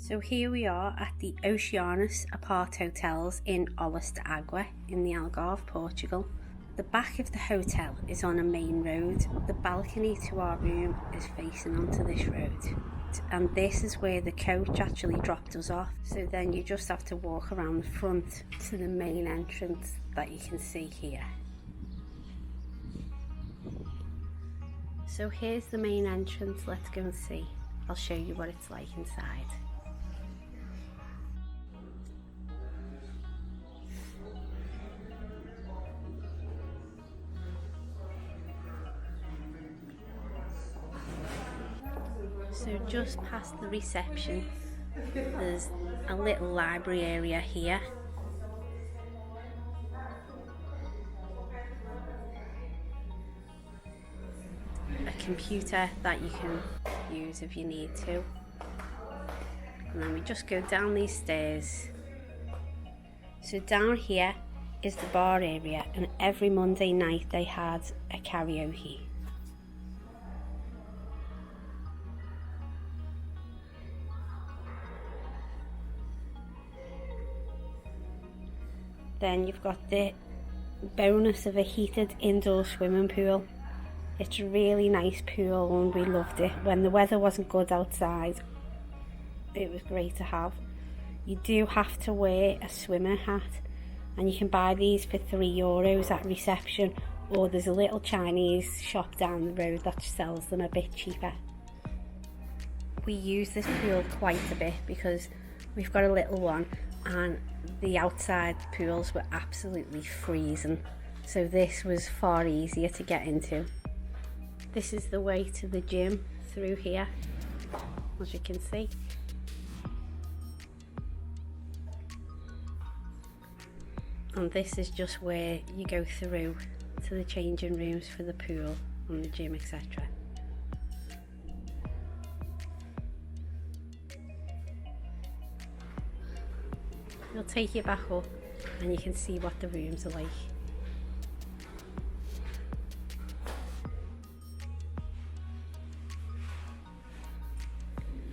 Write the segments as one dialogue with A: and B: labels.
A: So here we are at the Oceanus Aparthotels in Olhos de Água in the Algarve, Portugal. The back of the hotel is on a main road. The balcony to our room is facing onto this road. And this is where the coach actually dropped us off. So then you just have to walk around the front to the main entrance that you can see here. So here's the main entrance, let's go and see. I'll show you what it's like inside. So just past the reception, there's a little library area here. A computer that you can use if you need to. And then we just go down these stairs. So down here is the bar area, and every Monday night they had a karaoke. Then you've got the bonus of a heated indoor swimming pool. It's a really nice pool and we loved it. When the weather wasn't good outside, it was great to have. You do have to wear a swimmer hat, and you can buy these for €3 at reception, or there's a little Chinese shop down the road that sells them a bit cheaper. We use this pool quite a bit because we've got a little one and the outside pools were absolutely freezing, so this was far easier to get into. This is the way to the gym through here, as you can see. And this is just where you go through to the changing rooms for the pool and the gym, etc. We'll take you back up and you can see what the rooms are like.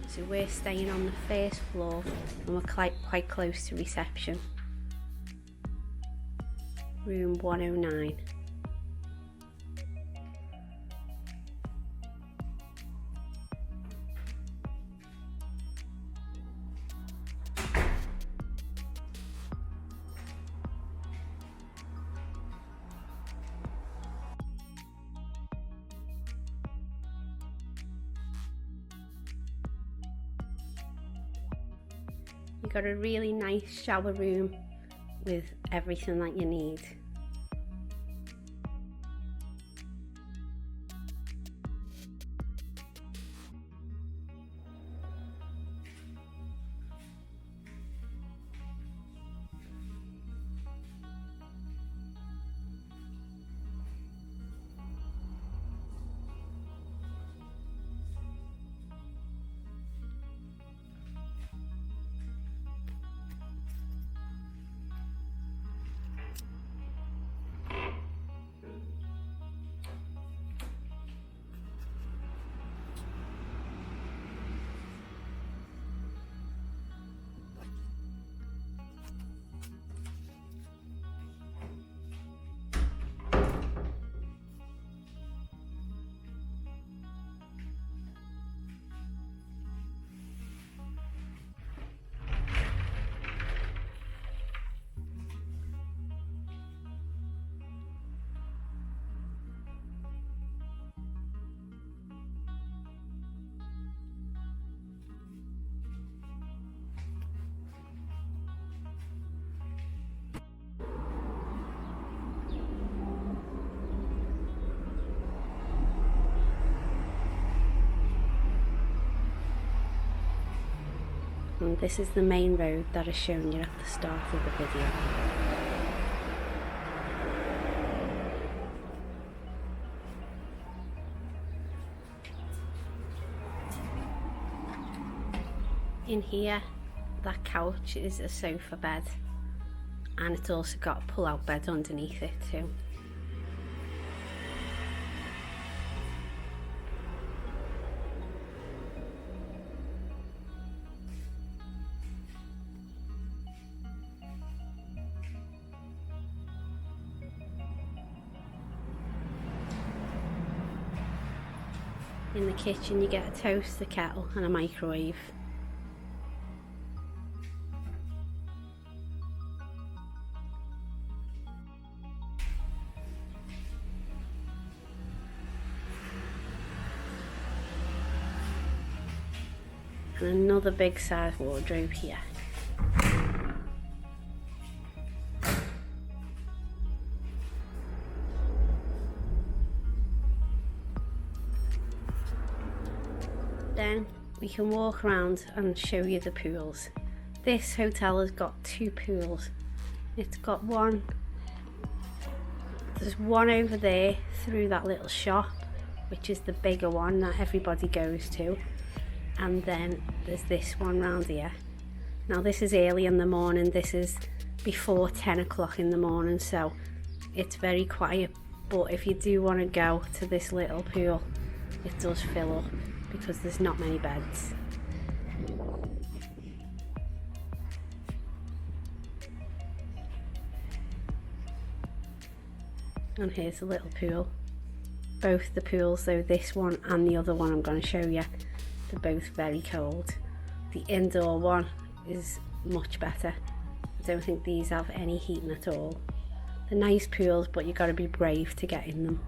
A: So we're staying on the first floor and we're quite close to reception. Room 109. You've got a really nice shower room with everything that you need. And this is the main road that I shown you at the start of the video. In here, that couch is a sofa bed, and it's also got a pull-out bed underneath it too. In the kitchen you get a toaster kettle and a microwave. And another big size wardrobe here. Then we can walk around and show you the pools. This hotel has got 2 pools. It's got one, there's one over there through that little shop, which is the bigger one that everybody goes to. And then there's this one round here. Now this is early in the morning, this is before 10 o'clock in the morning, so it's very quiet. But if you do want to go to this little pool, it does fill up because there's not many beds. And here's the little pool. Both the pools though, this one and the other one I'm going to show you, they're both very cold. The indoor one is much better. I don't think these have any heating at all. They're nice pools, but you've got to be brave to get in them.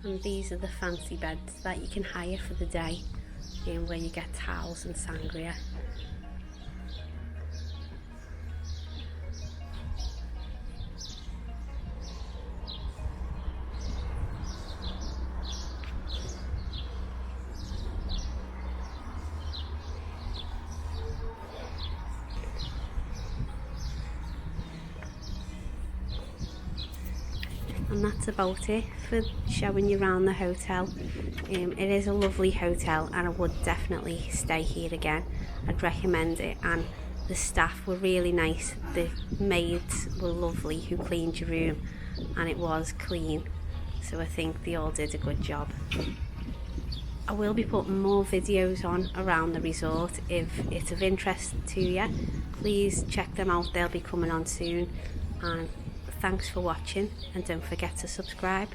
A: And these are the fancy beds that you can hire for the day, where you get towels and sangria. And that's about it for showing you around the hotel. It is a lovely hotel and I would definitely stay here again. I'd recommend it, and the staff were really nice. The maids were lovely who cleaned your room, and it was clean, so I think they all did a good job. I will be putting more videos on around the resort. If it's of interest to you, please check them out, they'll be coming on soon. And thanks for watching, and don't forget to subscribe.